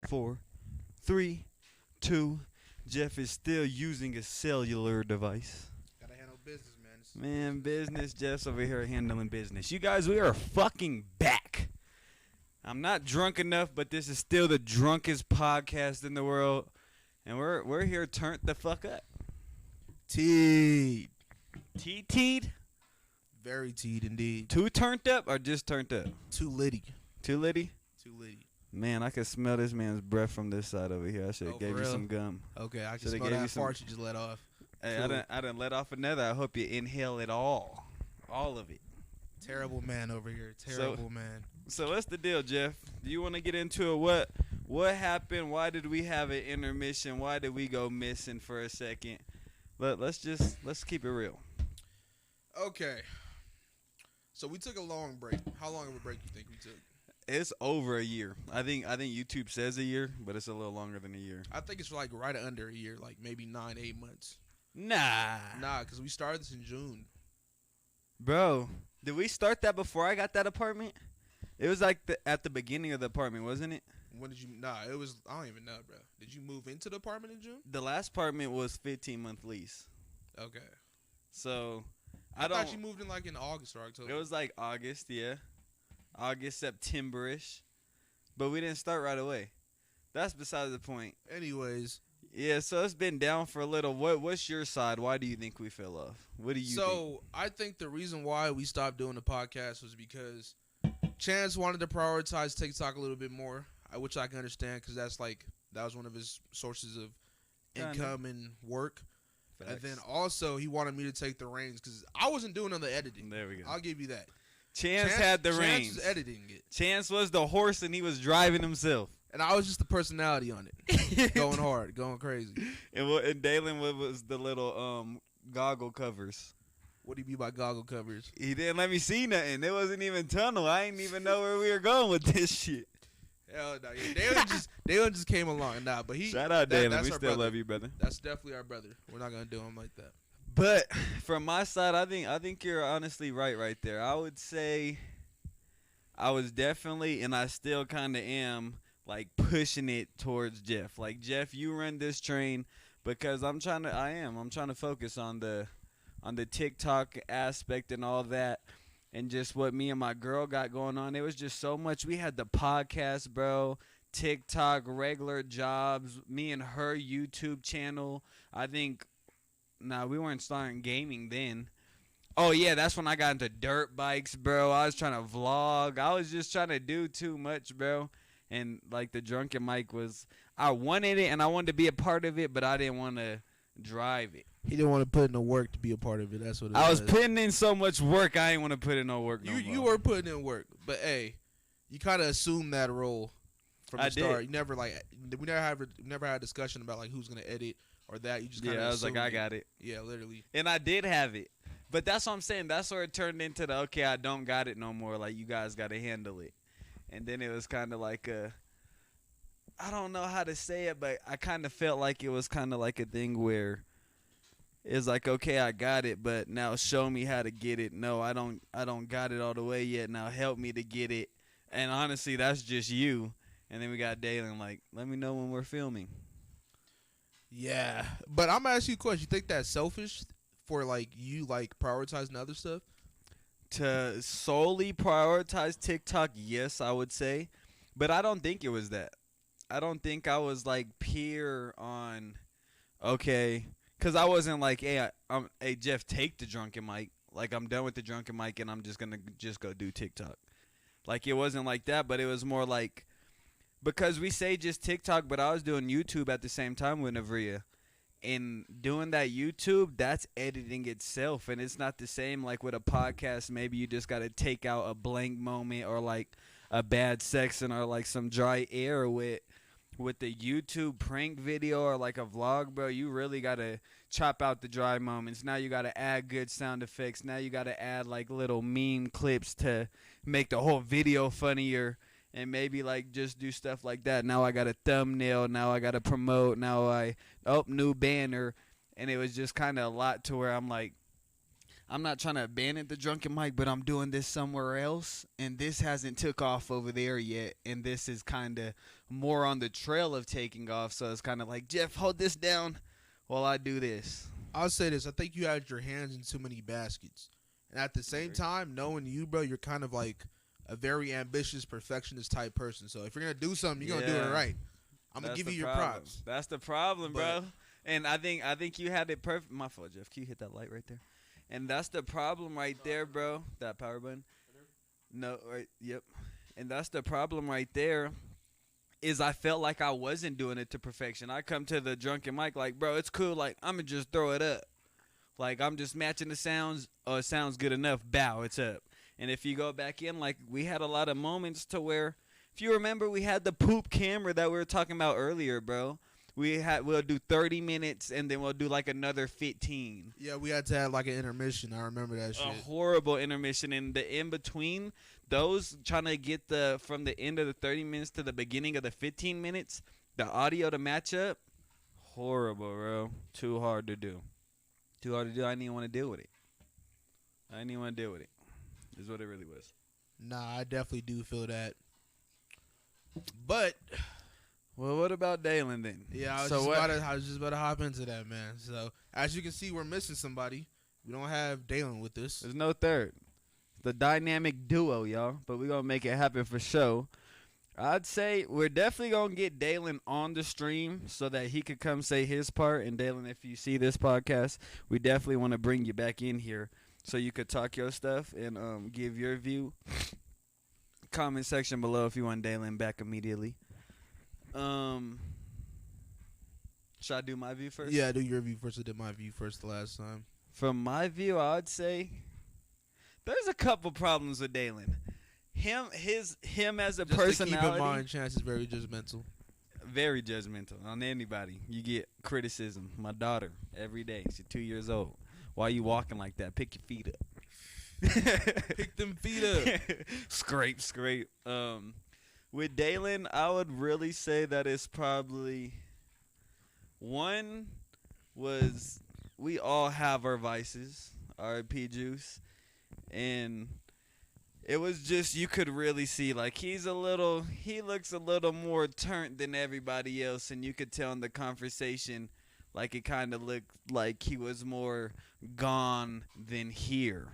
4, 3, 2. Jeff is still using a cellular device. Gotta handle business, man. Man, business. Jeff's over here handling business. You guys, we are fucking back. I'm not drunk enough, but this is still the drunkest podcast in the world. And we're here turned the fuck up. Teed. Teed? Very teed indeed. Too turned up or just turned up? Too litty. Too litty? Too litty. Man, I can smell this man's breath from this side over here. I should have Oh, gave for you real? some gum. Okay, I can Shoulda smell gave you that some- fart you just let off. Hey, Cool. I done let off another. I hope you inhale it all. All of it. Terrible man over here. Terrible man. So what's the deal, Jeff? Do you want to get into it? What happened? Why did we have an intermission? Why did we go missing for a second? Let's keep it real. Okay. So we took a long break. How long of a break do you think we took? It's over a year. I think YouTube says a year, but it's a little longer than a year. I think it's like right under a year, like maybe 9-8 months. Nah, Because we started this in June. bro. Did we start that before I got that apartment? It was like at the beginning of the apartment, wasn't it? When did you? Nah, it was. I don't even know, bro. Did you move into the apartment in June? The last apartment was 15-month lease. Okay. So I thought you moved in like in August or October. It was like August, yeah. August, September-ish. But we didn't start right away. That's besides the point. Anyways. Yeah, so it's been down for a little. What's your side? Why do you think we fell off? What do you think? So, I think the reason why we stopped doing the podcast was because Chance wanted to prioritize TikTok a little bit more, which I can understand because that was one of his sources of income and work. Facts. And then also he wanted me to take the reins because I wasn't doing on the editing. There we go. I'll give you that. Chance had the Chance reins. was editing it. Chance was the horse and he was driving himself. And I was just the personality on it. Going hard, going crazy. And Dalen was the little goggle covers. What do you mean by goggle covers? He didn't let me see nothing. It wasn't even tunnel. I didn't even know where we were going with this shit. Hell no. Yeah, Dalen just came along. Nah, but he. Shout out Dalen. That's We our still brother. love you, brother. That's definitely our brother. We're not gonna do him like that. But from my side, I think you're honestly right there. I would say I was definitely, and I still kind of am, like pushing it towards Jeff. Like, Jeff, you run this train because I'm trying to focus on the TikTok aspect and all that. And just what me and my girl got going on. It was just so much. We had the podcast, bro. TikTok, regular jobs. Me and her YouTube channel. I think, we weren't starting gaming then. Oh, yeah, that's when I got into dirt bikes, bro. I was trying to vlog. I was just trying to do too much, bro. And, like, the Drunken Mic was, I wanted it and I wanted to be a part of it, but I didn't want to drive it. He didn't want to put in the work to be a part of it. That's what it I was putting in so much work, I didn't want to put in no work no more. You were putting in work, but hey, you kind of assumed that role from the start. You never we never had a discussion about like who's gonna edit or that. You just kind of I was like, I got it. Yeah, literally. And I did have it, but that's what I'm saying. That's where it turned into the okay, I don't got it no more. Like, you guys got to handle it. And then it was kind of like I don't know how to say it, but I kind of felt like it was kind of like a thing where it's like, okay, I got it, but now show me how to get it. No, I don't got it all the way yet. Now help me to get it. And honestly, that's just you. And then we got Dalen, like, let me know when we're filming. Yeah, but I'm gonna ask you a question. You think that's selfish for like you like prioritizing other stuff? To solely prioritize TikTok, yes, I would say. But I don't think it was that. I don't think I was like pure on, okay, because I wasn't like, hey, hey, Jeff, take the Drunken Mic. Like, I'm done with the Drunken Mic and I'm just going to go do TikTok. Like, it wasn't like that, but it was more like, because we say just TikTok, but I was doing YouTube at the same time with Navria. And doing that YouTube, that's editing itself. And it's not the same like with a podcast. Maybe you just got to take out a blank moment or like a bad section or like some dry air with the YouTube prank video or like a vlog, bro. You really got to chop out the dry moments. Now you got to add good sound effects. Now you got to add like little meme clips to make the whole video funnier. And maybe like just do stuff like that. Now I got a thumbnail. Now I got to promote. Now new banner. And it was just kind of a lot to where I'm like, I'm not trying to abandon the Drunken Mic, but I'm doing this somewhere else. And this hasn't took off over there yet. And this is kind of more on the trail of taking off. So it's kind of like, Jeff, hold this down while I do this. I'll say this. I think you had your hands in too many baskets. And at the same time, knowing you, bro, you're kind of like a very ambitious, perfectionist type person. So if you're going to do something, you're going to do it right. I'm going to give you your props. That's the problem, bro. And I think you had it perfect. My fault, Jeff. Can you hit that light right there? And that's the problem right there, bro. That power button. No, right, yep. And that's the problem right there. Is I felt like I wasn't doing it to perfection. I come to the Drunken Mic like, bro, it's cool. Like, I'm going to just throw it up. Like, I'm just matching the sounds. Oh, it sounds good enough. Bow, it's up. And if you go back in, like, we had a lot of moments to where, if you remember, we had the poop camera that we were talking about earlier, bro. We'll do 30 minutes, and then we'll do, like, another 15. Yeah, we had to have, like, an intermission. I remember that shit. A horrible intermission. And the in-between, those trying to get from the end of the 30 minutes to the beginning of the 15 minutes, the audio to match up, horrible, bro. Too hard to do. Too hard to do. I didn't even want to deal with it. Is what it really was. Nah, I definitely do feel that. But, well, what about Dalen then? Yeah, I was just about to hop into that, man. So, as you can see, we're missing somebody. We don't have Dalen with us. There's no third. The dynamic duo, y'all. But we're going to make it happen for sure. I'd say we're definitely going to get Dalen on the stream so that he could come say his part. And, Dalen, if you see this podcast, we definitely want to bring you back in here so you could talk your stuff and give your view. Comment section below if you want Dalen back immediately. Should I do my view first? Yeah, do your view first. I did my view first the last time. From my view, I'd say there's a couple problems with Dalen. Him as a Just personality. To keep in mind, Chance is very judgmental. Very judgmental on anybody. You get criticism. My daughter, every day. She's 2 years old. Why are you walking like that? Pick your feet up. Pick them feet up. Scrape. With Dalen, I would really say that it's probably one was we all have our vices, R.I.P. Juice, and it was just you could really see like he looks a little more turned than everybody else, and you could tell in the conversation like it kind of looked like he was more gone than here.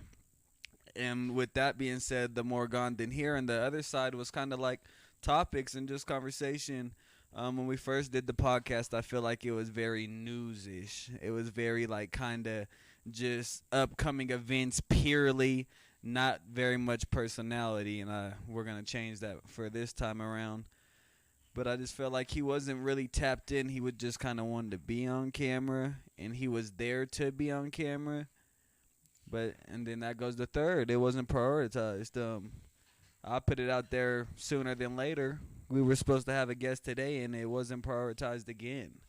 And with that being said, the more gone than here, and the other side was kind of like topics and just conversation. When we first did the podcast, I feel like it was very news-ish. It was very like kind of just upcoming events purely, not very much personality. And we're going to change that for this time around. But I just felt like he wasn't really tapped in. He would just kind of wanted to be on camera, and he was there to be on camera. And then that goes to third. It wasn't prioritized. I put it out there sooner than later. We were supposed to have a guest today, and it wasn't prioritized again.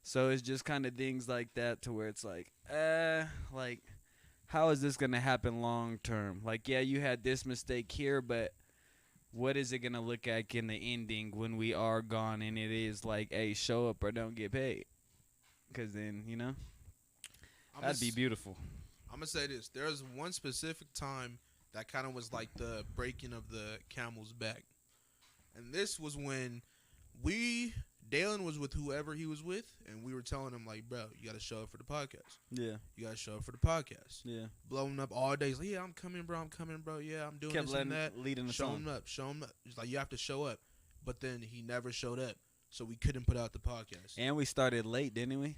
So it's just kind of things like that to where it's like, how is this going to happen long term? Like, yeah, you had this mistake here, but what is it going to look like in the ending when we are gone and it is like, hey, show up or don't get paid? Because then, that'd be beautiful. I'm going to say this. There's one specific time that kind of was like the breaking of the camel's back. And this was when Dalen was with whoever he was with, and we were telling him, like, bro, you got to show up for the podcast. Yeah. You got to show up for the podcast. Yeah. Blowing up all day. He's like, yeah, I'm coming, bro. Yeah, I'm doing this and that. Leading the song. Show him up. He's like, you have to show up. But then he never showed up, so we couldn't put out the podcast. And we started late, didn't we?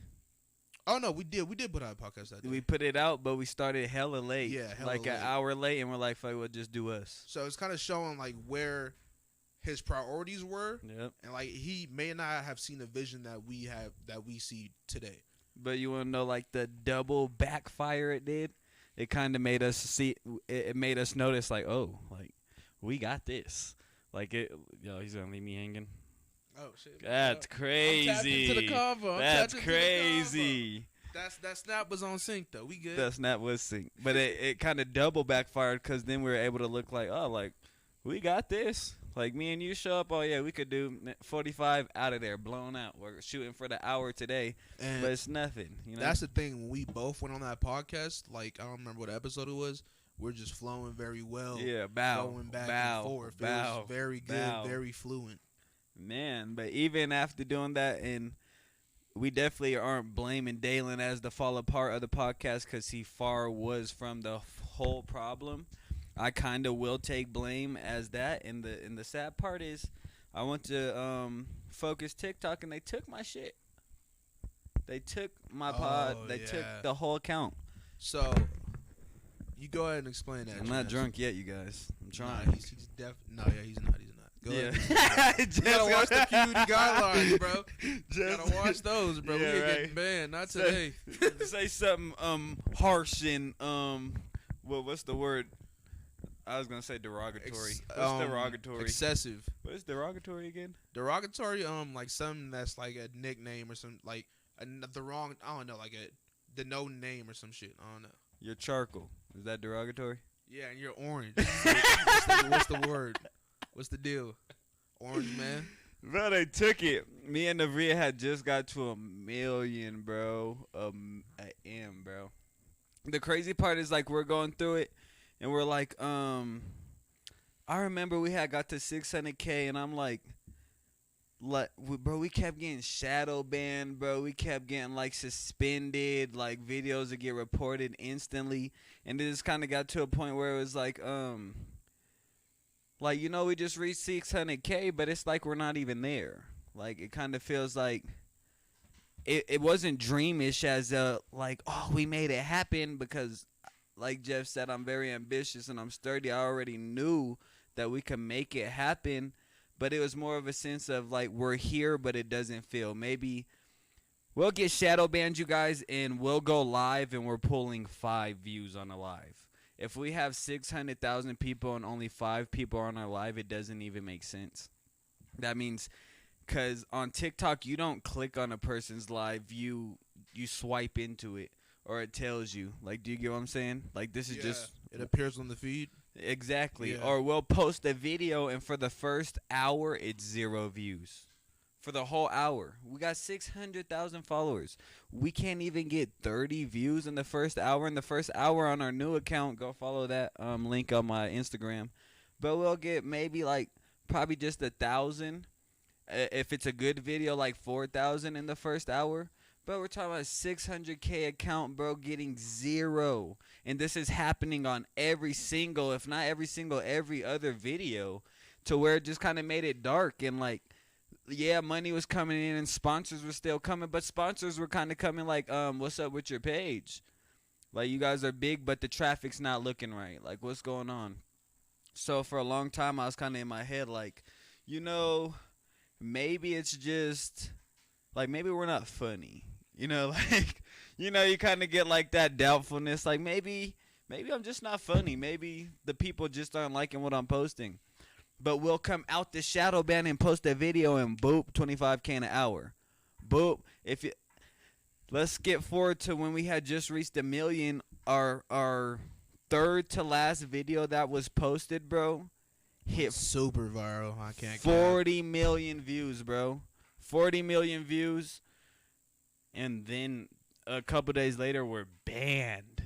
Oh, no, we did. We did put out a podcast that day. We put it out, but we started hella late. Yeah, like an hour late, and we're like, fuck, we'll just do us. So it's kind of showing, like, where his priorities were. Yep. And, like, he may not have seen the vision that we see today. But you want to know, like, the double backfire it did? It kind of made us see, it made us notice, like, oh, like, we got this. Like, he's going to leave me hanging. Oh, shit. That's crazy. I'm tapped into the convo. That's crazy. That snap was on sync, though. We good. That snap was sync. But it kind of double backfired because then we were able to look like, oh, like, we got this. Like, me and you show up, oh, yeah, we could do 45 out of there, blown out. We're shooting for the hour today, but it's nothing. That's the thing. When we both went on that podcast, like, I don't remember what episode it was, we're just flowing very well. Yeah, going back and forth. It was very good, very fluent. Man, but even after doing that, and we definitely aren't blaming Dalen as the fall apart of the podcast because he far was from the whole problem. I kind of will take blame as that, and the sad part is, I went to focus TikTok and they took my shit. They took my pod. They took the whole account. So you go ahead and explain that. I'm not drunk yet, you guys. I'm trying. Nah, he's he's not. Go ahead. You Just gotta watch the community guidelines, bro. You Just- gotta watch those, bro. Yeah, We ain't right. getting banned. Not today. Say something harsh and what's the word? I was gonna say derogatory. What's derogatory? Excessive. What is derogatory again? Derogatory, like something that's like a nickname or some like the wrong. I don't know, like the no name or some shit. I don't know. Your charcoal. Is that derogatory? Yeah, and you're orange. What's the word? What's the deal? Orange man. Bro, they took it. Me and Navria had just got to 1 million, bro. Bro. The crazy part is like we're going through it, and we're like, I remember we had got to 600K, and I'm like, bro, we kept getting shadow banned, bro. We kept getting like suspended, like videos that get reported instantly, and it just kind of got to a point where it was like, we just reached 600K, but it's like we're not even there. Like it kind of feels like it wasn't dreamish as we made it happen because, like Jeff said, I'm very ambitious and I'm sturdy. I already knew that we could make it happen. But it was more of a sense of like we're here, but it doesn't feel. Maybe we'll get shadow banned, you guys, and we'll go live, and we're pulling 5 views on a live. If we have 600,000 people and only 5 people are on our live, it doesn't even make sense. That means because on TikTok, you don't click on a person's live, you swipe into it, or it tells you. Like, do you get what I'm saying? Like, this is just it appears on the feed. Exactly. Yeah. Or we'll post a video, and for the first hour, it's 0 views. For the whole hour. We got 600,000 followers. We can't even get 30 views in the first hour. In the first hour on our new account, go follow that link on my Instagram. But we'll get maybe probably just 1,000. If it's a good video, like 4,000 in the first hour. But we're talking about 600K account, bro, getting 0. And this is happening on every single, if not every single, every other video, to where it just kind of made it dark. And money was coming in and sponsors were still coming, but sponsors were kind of coming like, what's up with your page? Like, you guys are big, but the traffic's not looking right. Like, what's going on? So for a long time, I was kind of in my head like, maybe it's just, maybe we're not funny. You kind of get like that doubtfulness. Like, maybe I'm just not funny. Maybe the people just aren't liking what I'm posting. But we'll come out the shadow ban and post a video and boop, 25K an hour. Boop. Let's skip forward to when we had just reached 1 million. Our third to last video that was posted, bro, hit super viral. I can't 40 million views, bro. 40 million views. And then a couple days later, we're banned.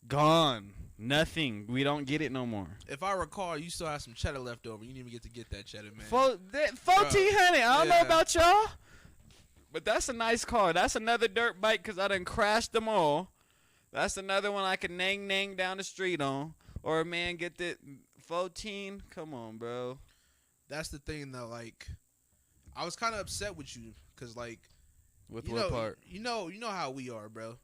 Gone. Nothing. We don't get it no more. If I recall, you still have some cheddar left over. You didn't even get that cheddar, man. 1,400. I don't know about y'all. But that's a nice car. That's another dirt bike because I done crashed them all. That's another one I can nang down the street on. Or a man get that 14. Come on, bro. That's the thing, though. Like, I was kind of upset with you because, like, with what part? You know how we are, bro.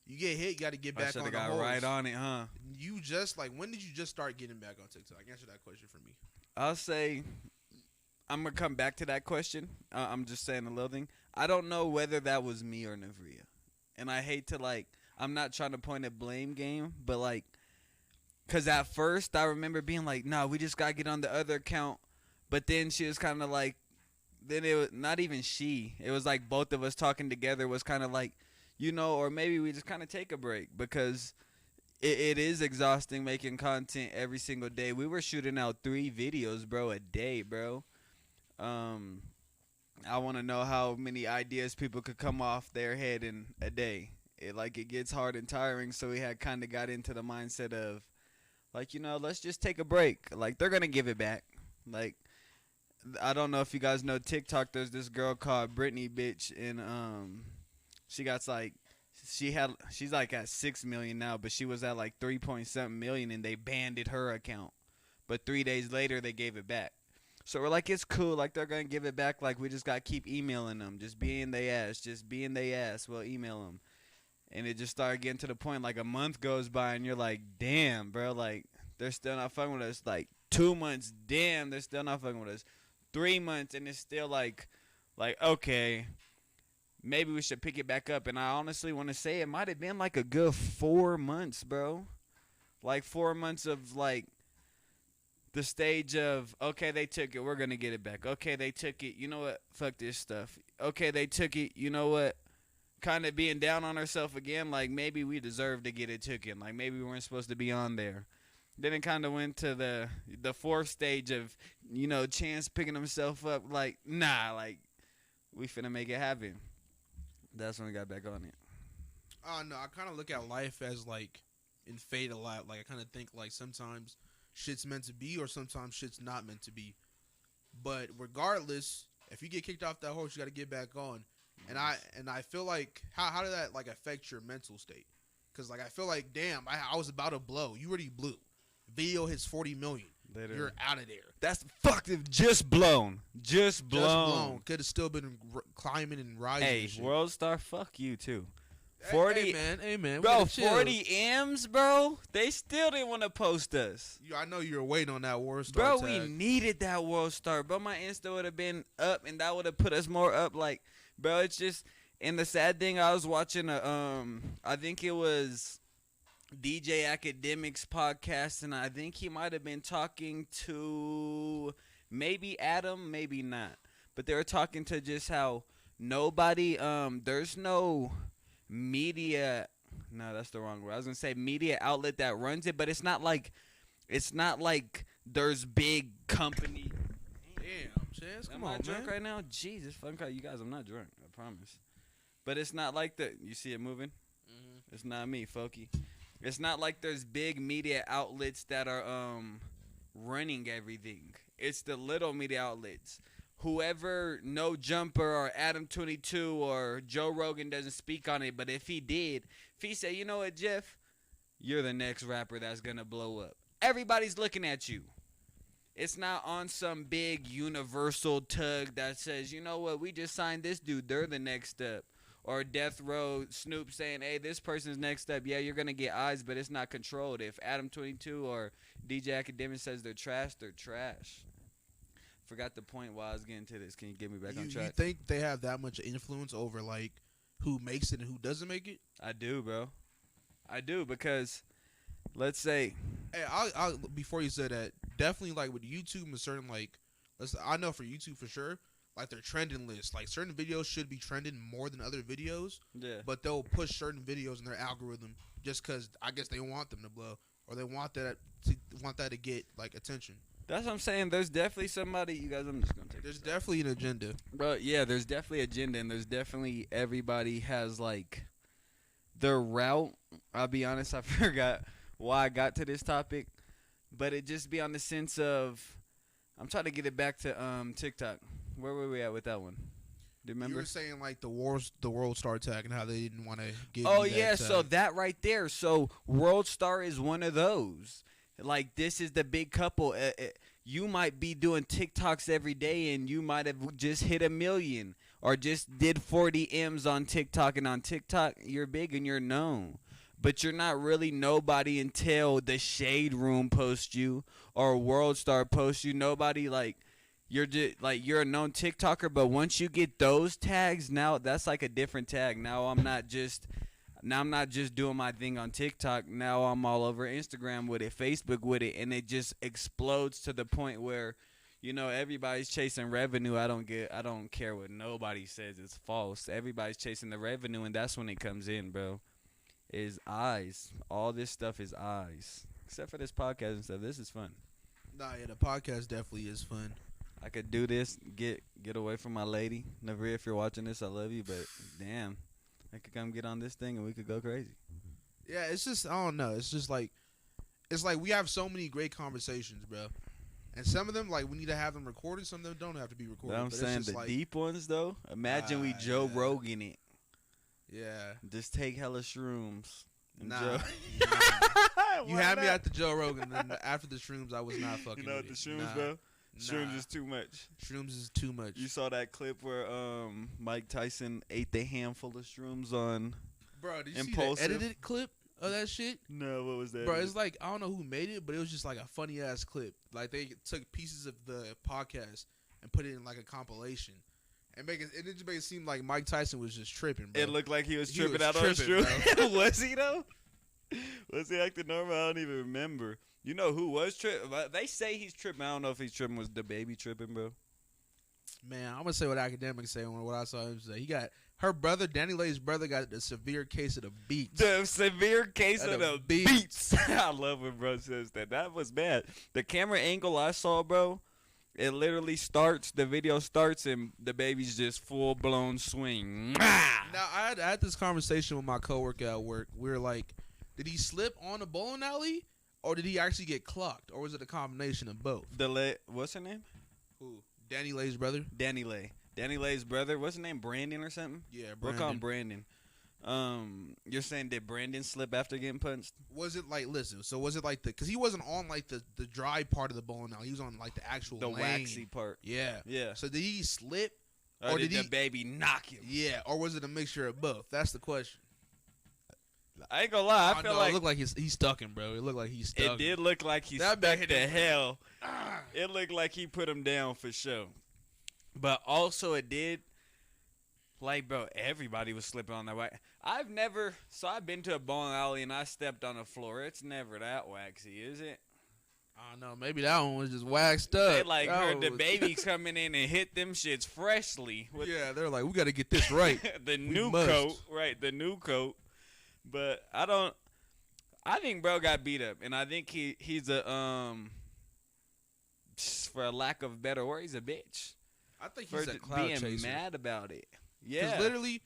You get hit, you got to get back on the got horse. right on it, huh? You just, when did you just start getting back on TikTok? Answer that question for me. I'll say, I'm going to come back to that question. I'm just saying a little thing. I don't know whether that was me or Navria. And I hate to, I'm not trying to point a blame game, but, because at first I remember being like, nah, we just got to get on the other account. But then she was kind of like, then it was not even she. It was like both of us talking together was kind of like, or maybe we just kind of take a break because it is exhausting making content every single day. We were shooting out 3 videos, bro, a day, bro. I want to know how many ideas people could come off their head in a day. It gets hard and tiring, so we had kind of got into the mindset of, let's just take a break. They're going to give it back. I don't know if you guys know TikTok. There's this girl called Brittany, bitch, and she got like, she's like at 6 million now, but she was at like 3.7 million, and they banned her account. But 3 days later, they gave it back. So we're like, it's cool. Like, they're going to give it back. Like, we just got to keep emailing them. Just be in they ass. Just be in they ass. We'll email them. And it just started getting to the point, like, a month goes by, and you're like, damn, bro. Like, they're still not fucking with us. Like, 2 months, damn, they're still not fucking with us. 3 months, and it's still like, okay, maybe we should pick it back up. And I honestly want to say it might have been, like, a good 4 months, bro. Like, 4 months of, like, the stage of, okay, they took it, we're going to get it back. Okay, they took it, you know what, fuck this stuff. Okay, they took it, you know what, kind of being down on herself again, like maybe we deserve to get it taken. Like maybe we weren't supposed to be on there. Then it kind of went to the fourth stage of, you know, Chance picking himself up, like, nah, like, we finna make it happen. That's when we got back on it. No, I kind of look at life as, like, in fate a lot. Like, I kind of think, like, sometimes shit's meant to be or sometimes shit's not meant to be. But regardless, if you get kicked off that horse, you got to get back on. And I feel like, how did that, like, affect your mental state? Because, like, I feel like, damn, I was about to blow. You already blew. Video hits 40 million. Later. You're out of there. That's fucked. Just blown. Just blown. Could have still been climbing and rising. Hey, and World Star, fuck you, too. 40, hey man, bro, 40 M's, bro. They still didn't want to post us. I know you were waiting on that World Star bro, tag. We needed that World Star, bro. My Insta would have been up, and that would have put us more up. Like, bro, it's just, and the sad thing, I was watching I think it was DJ Academic's podcast, and I think he might have been talking to maybe Adam, maybe not, but they were talking to just how nobody, there's no media, no, that's the wrong word. I was gonna say media outlet that runs it, but it's not like there's big company. Damn, Chance, come on, man. Am I drunk right now? Jesus fucking Christ, you guys, I'm not drunk, I promise. But it's not like that. You see it moving? Mm-hmm. It's not me, Folky. It's not like there's big media outlets that are running everything. It's the little media outlets. Whoever, No Jumper or Adam 22 or Joe Rogan doesn't speak on it, but if he did, if he said, you know what, Jeff, you're the next rapper that's going to blow up. Everybody's looking at you. It's not on some big universal tug that says, you know what, we just signed this dude, they're the next step. Or Death Row Snoop saying, hey, this person's next up. Yeah, you're going to get eyes, but it's not controlled. If Adam 22 or DJ Academic says they're trash, they're trash. Forgot the point while I was getting to this. Can you get me back on track? You think they have that much influence over, like, who makes it and who doesn't make it? I do, bro. I do, because let's say. Hey, I'll before you said that, definitely, like, with YouTube and certain, like, I know for YouTube for sure, like, their trending list. Like, certain videos should be trending more than other videos. Yeah. But they'll push certain videos in their algorithm just because I guess they want them to blow. Or they want that to get, like, attention. That's what I'm saying. There's definitely somebody. You guys, I'm just going to take There's definitely an agenda. Bro, yeah, there's definitely an agenda. And there's definitely everybody has, like, their route. I'll be honest, I forgot why I got to this topic. But it just be on the sense of, I'm trying to get it back to TikTok. Where were we at with that one? Do you remember? You were saying, like, the World Star tag and how they didn't want to give you that tag. So that right there. So World Star is one of those. Like, this is the big couple. You might be doing TikToks every day, and you might have just hit 1 million or just did 40 M's on TikTok. And on TikTok, you're big and you're known. But you're not really nobody until the Shade Room posts you or World Star posts you. Nobody, like, you're just, like, you're a known TikToker. But once you get those tags, now that's like a different tag. Now I'm not just doing my thing on TikTok. Now I'm all over Instagram with it, Facebook with it, and it just explodes to the point where, you know, everybody's chasing revenue. I don't care what nobody says. It's false. Everybody's chasing the revenue, and that's when it comes in, bro. Is eyes. All this stuff is eyes. Except for this podcast and stuff. This is fun. Nah, yeah, the podcast definitely is fun. I could do this, get away from my lady. Navria, if you're watching this, I love you, but damn. I could come get on this thing and we could go crazy. Yeah, it's just, I don't know. It's just like, it's like we have so many great conversations, bro. And some of them, like, we need to have them recorded. Some of them don't have to be recorded. But I'm saying the like, deep ones, though. Imagine we Joe Rogan it. Yeah. Just take hella shrooms. And Nah. Joe. You had me at the Joe Rogan. Then after the shrooms, I was not fucking. You know with the it. shrooms, bro? Shrooms is too much. Shrooms is too much. You saw that clip where Mike Tyson ate the handful of shrooms on Bro, did you Impulsive? see the edited clip of that shit? No, what was that? Bro, it's like, I don't know who made it, but it was just like a funny ass clip. Like they took pieces of the podcast and put it in like a compilation. And it just made it seem like Mike Tyson was just tripping, bro. It looked like he was tripping was out tripping, on shrooms. Was he though? Was he acting normal? I don't even remember. You know who was tripping? They say he's tripping. I don't know if he's tripping. Was the baby tripping, bro? Man, I'm gonna say what academics say on what I saw him say. He got her brother, Danny Lay's brother, got a severe case of the beats. The severe case of the beats. beats. I love when bro says that. That was bad. The camera angle I saw, bro, it literally starts. The video starts and the baby's just full blown swing. Now I had this conversation with my coworker at work. We were like, did he slip on a bowling alley, or did he actually get clocked, or was it a combination of both? What's her name? Who? Danny Lay's brother? Danny Lay. Danny Lay's brother. What's his name? Brandon or something? Yeah, We'll Brandon. call him Brandon. You're saying did Brandon slip after getting punched? Was it like, listen, so was it like because he wasn't on like the dry part of the bowling alley. He was on like the actual The lane. waxy part. Yeah. Yeah. So did he slip? Or did the baby knock him? Yeah, or was it a mixture of both? That's the question. I ain't gonna lie. I feel like it looked like he stuck him, bro. It looked like he stuck him. it did look like he That stuck back hit to him. hell. It looked like he put him down for sure. But also it did, like, bro, everybody was slipping on that wax. I've been to a bowling alley and I stepped on the floor. It's never that waxy, is it? I don't know. Maybe that one was just waxed up. They like That heard the was- baby coming in and hit them shits freshly. With Yeah, they're like, we got to get this right. the new must. coat, right? The new coat. But I think bro got beat up, and I think he's a for a lack of a better word, he's a bitch. I think For he's a clout being chaser. mad about it. Because Yeah, literally,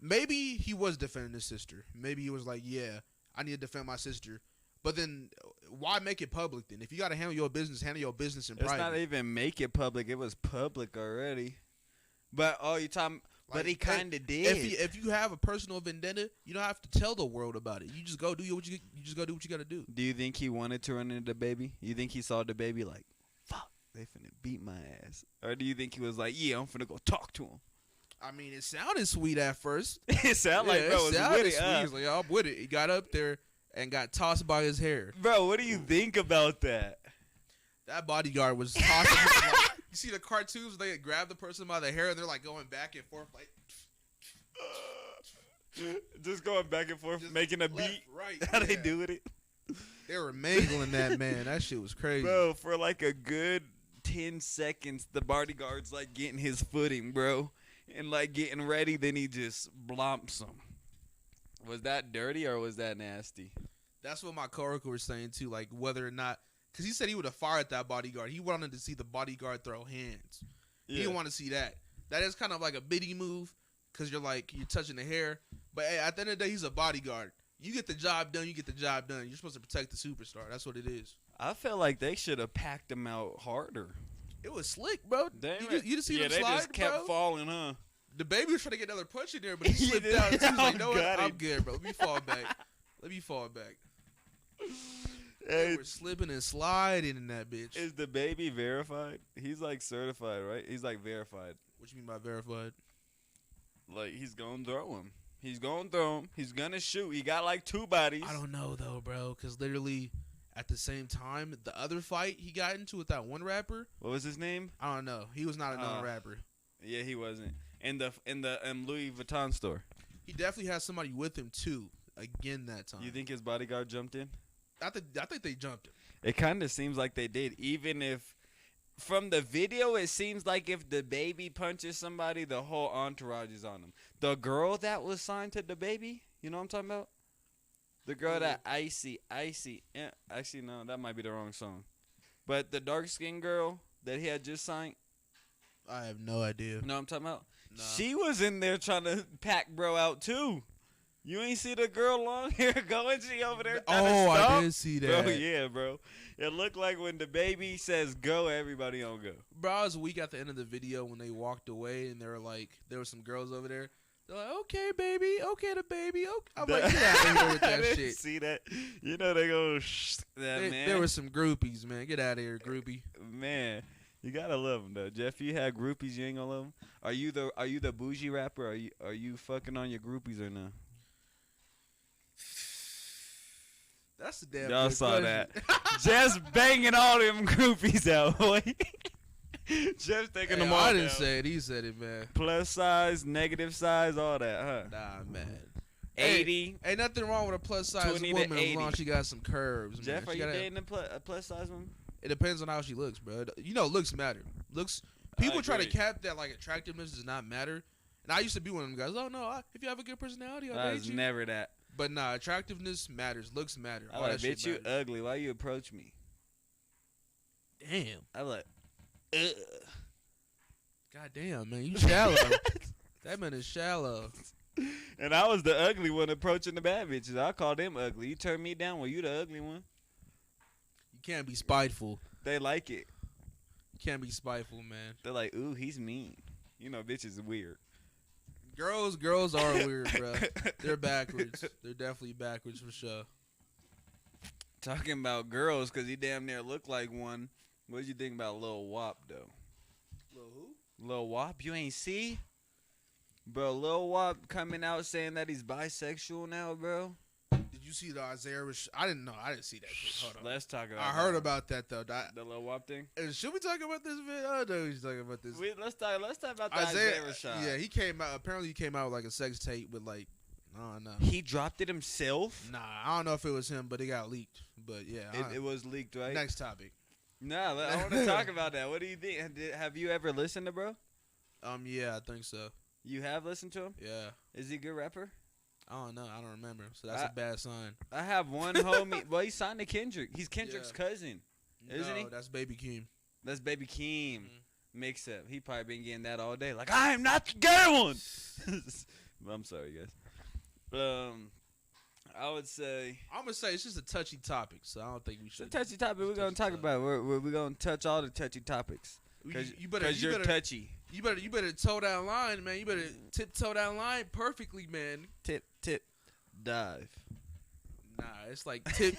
maybe he was defending his sister. Maybe he was like, yeah, I need to defend my sister. But then, why make it public then? If you got to handle your business in it's private. not even make it public. It was public already. But you talking? But he kind of did. If you have a personal vendetta, you don't have to tell the world about it. You just go do what you got to do. Do you think he wanted to run into the baby? You think he saw the baby like, fuck, they finna beat my ass? Or do you think he was like, yeah, I'm finna go talk to him? I mean, it sounded sweet at first. It sounded like, bro, it was sounded with sweet. it. He's like, I'm with it. He got up there and got tossed by his hair. Bro, what do you think about that? That bodyguard was tossing him. Like, you see the cartoons, they grab the person by the hair and they're like going back and forth, like Just going back and forth, just making a left, beat. right. How they yeah. do with it? They were mangling that man. That shit was crazy. Bro, for like a good 10 seconds, the bodyguard's like getting his footing, bro. And like getting ready, then he just blomps him. Was that dirty or was that nasty? That's what my coworker was saying too, like whether or not, because he said he would have fired that bodyguard. He wanted to see the bodyguard throw hands. He didn't want to see that. That is kind of like a biddy move, because you're touching the hair. But hey, at the end of the day, he's a bodyguard. You get the job done, you get the job done. You're supposed to protect the superstar. That's what it is. I felt like they should have packed him out harder. It was slick, bro. Damn You just see them they slide, just kept bro? falling, huh? The baby was trying to get another punch in there, but he He slipped did. out. He was like, no, Got I'm it. good, bro. Let me fall back. Hey, They were slipping and sliding in that bitch. is the baby verified? He's like certified, right? He's like verified. What you mean by verified? Like he's gonna throw him. He's gonna throw him. He's gonna shoot. He got like 2 bodies. I don't know though, bro, because literally at the same time, the other fight he got into with that one rapper, What was his name? I don't know. He was not a known Oh. rapper. Yeah, he wasn't. In the Louis Vuitton store. He definitely had somebody with him too. Again that time. You think his bodyguard jumped in? I think they jumped him. It kind of seems like they did. Even if from the video, it seems like if the baby punches somebody, the whole entourage is on him. The girl that was signed to the baby, you know what I'm talking about? The girl that Icy. Yeah, actually, no, that might be the wrong song. But the dark skinned girl that he had just signed, I have no idea. you know what I'm talking about? Nah. She was in there trying to pack bro out too. You ain't see the girl long hair going? She over there. Oh, I did see that. Bro, yeah, bro. It looked like when the baby says go, everybody on go. Bro, I was weak at the end of the video when they walked away and they were like, there were some girls over there. They're like, okay, baby, okay, the baby. Okay. I'm like, get out of here with I that didn't shit. see that. You know they go that, man. There were some groupies, man. Get out of here, groupie. Man, you gotta love them though. Jeff, you had groupies, you ain't gonna love them. Are you the bougie rapper? Are you fucking on your groupies or no? That's the damn. Y'all good saw question. that. Just banging all them groupies out, boy. Just taking them all I didn't down. say it. He said it, man. Plus size, negative size, all that, huh? Nah, man. 80. Ain't nothing wrong with a plus size 20 to woman as 80. long as she got some curves. Jeff, man. are you dating a plus size woman? It depends on how she looks, bro. You know, looks matter. Looks. People try to cap that like attractiveness does not matter. And I used to be one of them guys. Oh no, if you have a good personality, I'll I date was you. never that. But nah, attractiveness matters. Looks matter. I All like, that shit bitch, you matters. ugly. Why you approach me? Damn. I like, ugh. God damn, man, you shallow. That man is shallow. And I was the ugly one approaching the bad bitches. I called them ugly. You turned me down. Well, you the ugly one. You can't be spiteful. They like it. You can't be spiteful, man. They're like, ooh, he's mean. You know, bitches are weird. Girls are weird, bro. They're backwards. They're definitely backwards for sure. Talking about girls, because he damn near looked like one. What did you think about Lil Wop, though? Lil who? Lil Wop? You ain't see? Bro, Lil Wop coming out saying that he's bisexual now, bro. Did you see the Isaiah? I didn't know. I didn't see that shit. Hold on. Let's talk about I heard about that though. the Lil Wop thing. Should we talk about this? I know we should talk about this. Let's talk about the Isaiah Rashad. Yeah, he came out. Apparently, he came out with like a sex tape with like, I don't know. He dropped it himself? Nah, I don't know if it was him, but it got leaked. But yeah, It was leaked, right? next topic. Nah, I want to talk about that. What do you think? Have you ever listened to bro? Yeah, I think so. You have listened to him? Yeah, Is he a good rapper? I don't know. I don't remember. So that's a bad sign. I have one homie. Well, he signed to Kendrick. He's Kendrick's cousin. Isn't he? That's Baby Keem. That's Baby Keem. Mix up. He probably been getting that all day. Like, I am not the gay one. I'm sorry, guys. I would say I'm gonna say it's just a touchy topic, so I don't think we it's a should. touchy topic. We're gonna talk about. We're gonna touch all the touchy topics. Cause you're touchy. You better toe that line, man. You better tiptoe that line perfectly, man. Tip, dive. Nah, it's like tip.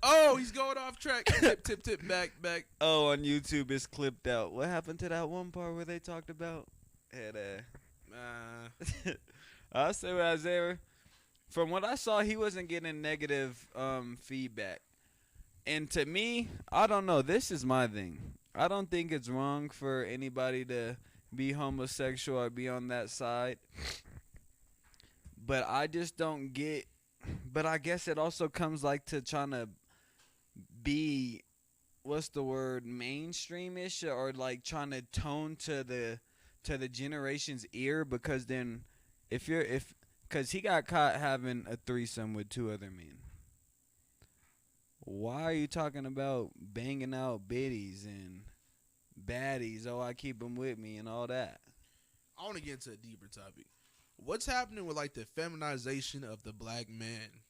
Oh, he's going off track. Tip, back. Oh, on YouTube it's clipped out. What happened to that one part where they talked about? I'll say with Isaiah. From what I saw, he wasn't getting negative feedback. And to me, I don't know. This is my thing. I don't think it's wrong for anybody to be homosexual or be on that side. But I just don't get. But I guess it also comes like to trying to be, what's the word, mainstream-ish, or like trying to tone to the generation's ear, because then because he got caught having a threesome with two other men. Why are you talking about banging out biddies and baddies? Oh, I keep them with me and all that. I want to get into a deeper topic. What's happening with like the feminization of the black man?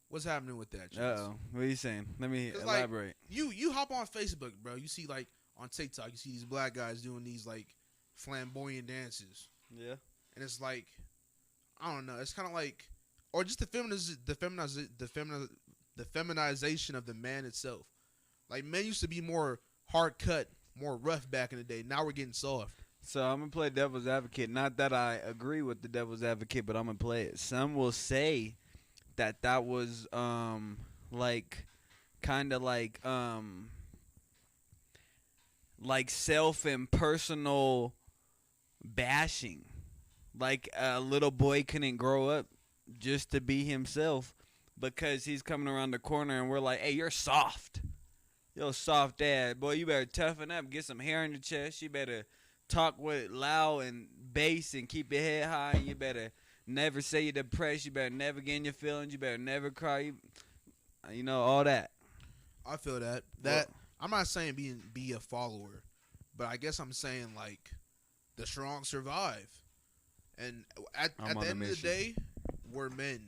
What's happening with that? Uh-oh. What are you saying? Let me elaborate. Like, you hop on Facebook, bro. You see like on TikTok, you see these black guys doing these like flamboyant dances. Yeah. And it's like, I don't know. It's kind of like, or just the feminization of the man itself. Like, men used to be more hard cut, more rough back in the day. Now we're getting soft. So I'm going to play devil's advocate. Not that I agree with the devil's advocate, but I'm going to play it. Some will say that was like kind of like self and personal bashing. Like a little boy couldn't grow up just to be himself because he's coming around the corner and we're like, hey, you're soft. Yo, soft dad. Boy, you better toughen up. Get some hair on your chest. You better talk with loud and bass and keep your head high. And you better never say you're depressed. You better never get in your feelings. You better never cry. You know, all that. I feel that. I'm not saying be a follower, but I guess I'm saying like the strong survive. And at the end of the day, we're men.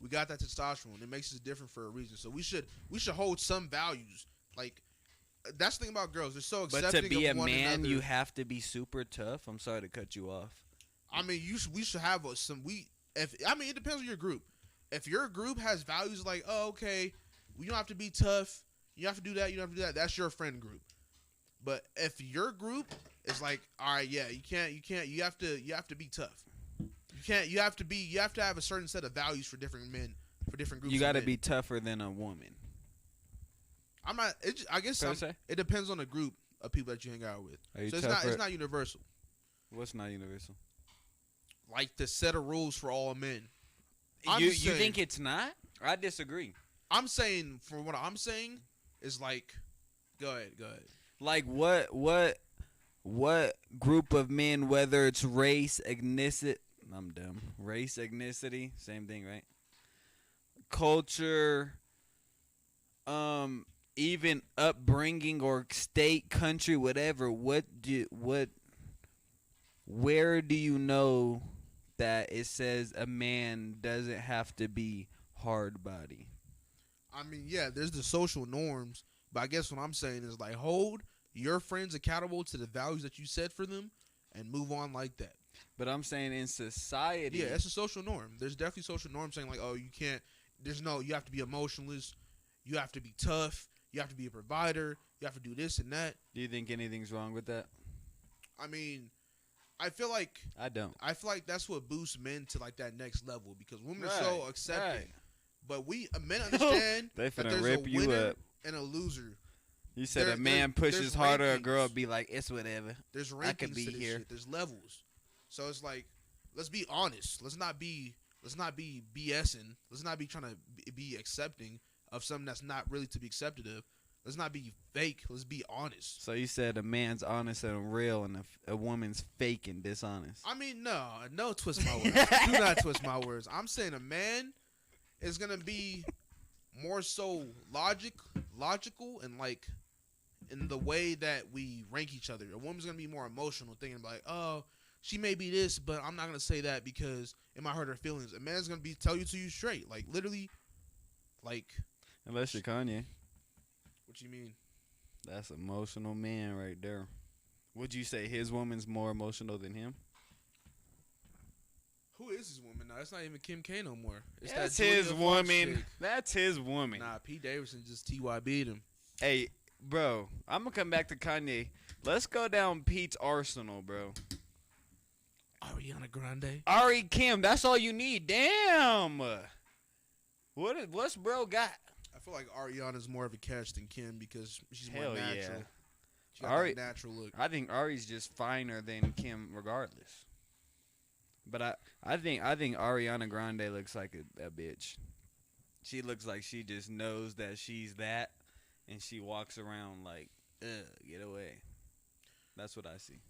We got that testosterone. It makes us different for a reason. So we should hold some values. Like that's the thing about girls. They're so accepting But to be of a one man, another. you have to be super tough. I'm sorry to cut you off. I mean, we should have some. It depends on your group. If your group has values like, oh, okay, you don't have to be tough. You have to do that. You don't have to do that. That's your friend group. But if your group is like, all right, yeah, you can't. You have to be tough. You have to have a certain set of values for different men, for different groups. You got to be tougher than a woman. I'm not. I guess it depends on the group of people that you hang out with. So it's not universal. What's not universal? Like the set of rules for all men. You think it's not? I disagree. I'm saying, for what I'm saying, is like, go ahead. Like what group of men, whether it's race, ethnicity, same thing, right? Culture, even upbringing or state, country, whatever. Where do you know that it says a man doesn't have to be hard body? I mean, yeah, there's the social norms, but I guess what I'm saying is like hold your friends accountable to the values that you set for them and move on like that. But I'm saying in society, yeah, it's a social norm. There's definitely social norms saying like, oh, you can't. You have to be emotionless. You have to be tough. You have to be a provider. You have to do this and that. Do you think anything's wrong with that? I mean, I feel like I don't. I feel like that's what boosts men to like that next level because women are so accepting. Right. But men understand they that finna there's rip a you winner up and a loser. You said a man pushes harder, a girl be like, it's whatever. There's rankings I could be to this here. Shit. There's levels. So it's like, let's be honest. Let's not be BSing. Let's not be trying to be accepting of something that's not really to be accepted of. Let's not be fake. Let's be honest. So you said a man's honest and real, and a woman's fake and dishonest. I mean, no, twist my words. Do not twist my words. I'm saying a man is gonna be more so logical, and like in the way that we rank each other. A woman's gonna be more emotional, thinking like, oh, she may be this, but I'm not gonna say that because it might hurt her feelings. A man's gonna tell you straight, like literally, like. Unless you're Kanye. What you mean? That's emotional man right there. Would you say his woman's more emotional than him? Who is his woman now? That's not even Kim K no more. That's his woman. That's his woman. Nah, Pete Davidson just TYB'd him. Hey, bro, I'm going to come back to Kanye. Let's go down Pete's arsenal, bro. Ariana Grande. Ari Kim, that's all you need. Damn. What's bro got? I feel like Ariana's more of a catch than Kim because she's more Hell natural. Yeah. She got that natural look. I think Ari's just finer than Kim regardless. But I think Ariana Grande looks like a bitch. She looks like she just knows that she's that, and she walks around like, get away. That's what I see.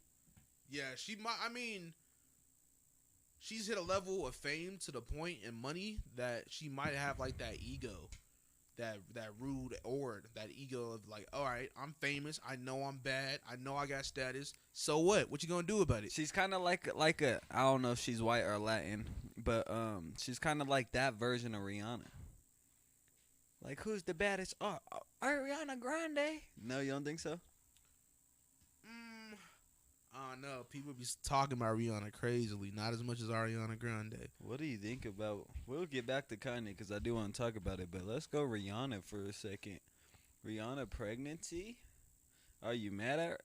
Yeah, she might. I mean, she's hit a level of fame to the point and money that she might have like that ego, that rude aura, that ego of like, all right, I'm famous. I know I'm bad. I know I got status. So what? What you gonna do about it? She's kind of like a, I don't know if she's white or Latin, but she's kind of like that version of Rihanna. Like, who's the baddest? Oh, Ariana Grande. No, you don't think so? I don't know. People be talking about Rihanna crazily, not as much as Ariana Grande. What do you think about? We'll get back to Kanye because I do want to talk about it, but let's go Rihanna for a second. Rihanna pregnancy? Are you mad at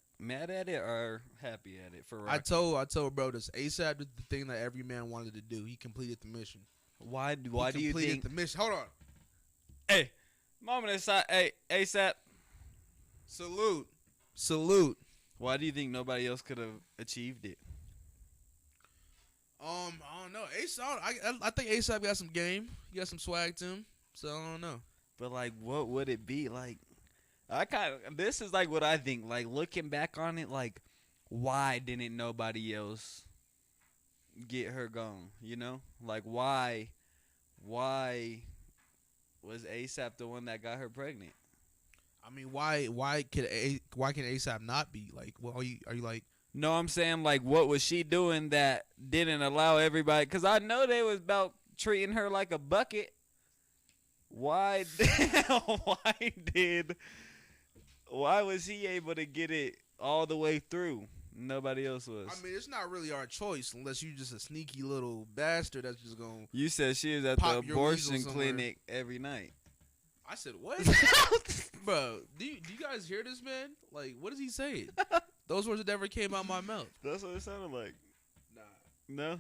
it or happy at it? For Rocky? I told bro this. ASAP did the thing that every man wanted to do. He completed the mission. Why do you think? He completed the mission. Hold on. Hey, moment aside. Hey, ASAP. Salute. Why do you think nobody else could have achieved it? I don't know. ASAP, I think ASAP got some game. He got some swag to him. So I don't know. But like, what would it be like? This is like what I think. Like looking back on it, like why didn't nobody else get her gone? You know, like why was ASAP the one that got her pregnant? I mean, why can ASAP not be like? Well, are you like? No, I'm saying like, what was she doing that didn't allow everybody? Because I know they was about treating her like a bucket, why why was he able to get it all the way through? Nobody else was. I mean, it's not really our choice unless you just a sneaky little bastard that's just gonna. You said she was at the abortion clinic every night. I said what? Bro, do you guys hear this man? Like, what is he saying? Those words never came out my mouth. That's what it sounded like. Nah. No.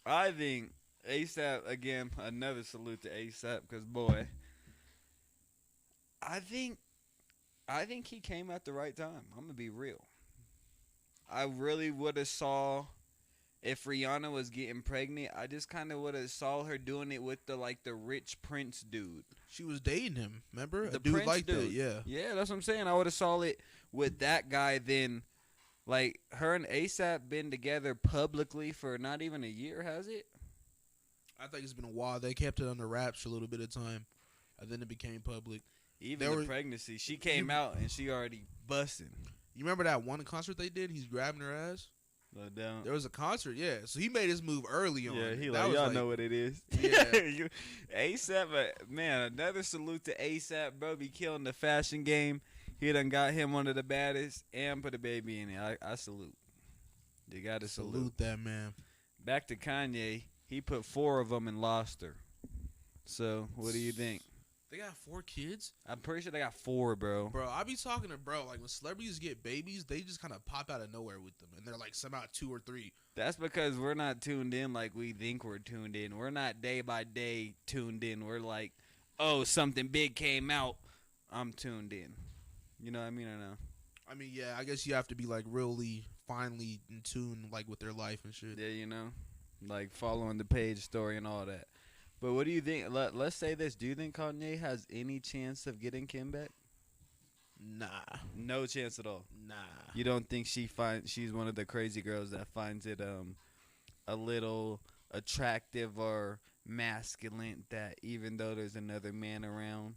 I think ASAP, again, another salute to ASAP, because boy, I think he came at the right time. I'm gonna be real. I really would have saw if Rihanna was getting pregnant. I just kind of would have saw her doing it with the rich Prince dude. She was dating him. Remember, The a dude Prince like dude. that. Yeah. Yeah, that's what I'm saying. I would have saw it with that guy. Then, like, her and ASAP been together publicly for not even a year, has it? I think it's been a while. They kept it under wraps for a little bit of time, and then it became public. Even the pregnancy, she came out and she already busting. You remember that one concert they did? He's grabbing her ass. No doubt. There was a concert, yeah. So he made his move early on. Yeah, he like, y'all know what it is. Yeah. ASAP, man, another salute to ASAP, bro. Be killing the fashion game. He done got him one of the baddest and put a baby in it. I salute. You got to salute that man. Back to Kanye. He put 4 of them and lost her. So, what do you think? They got 4 kids? I'm pretty sure they got 4, bro. Bro, I be talking to bro. Like, when celebrities get babies, they just kind of pop out of nowhere with them. And they're like somehow 2 or 3. That's because we're not tuned in like we think we're tuned in. We're not day by day tuned in. We're like, oh, something big came out. I'm tuned in. You know what I mean or no? I mean, yeah, I guess you have to be, like, really finely in tune, like, with their life and shit. Yeah, you know? Like, following the page story and all that. But what do you think? Let's say this. Do you think Kanye has any chance of getting Kim back? Nah. No chance at all? Nah. You don't think she's one of the crazy girls that finds it a little attractive or masculine that even though there's another man around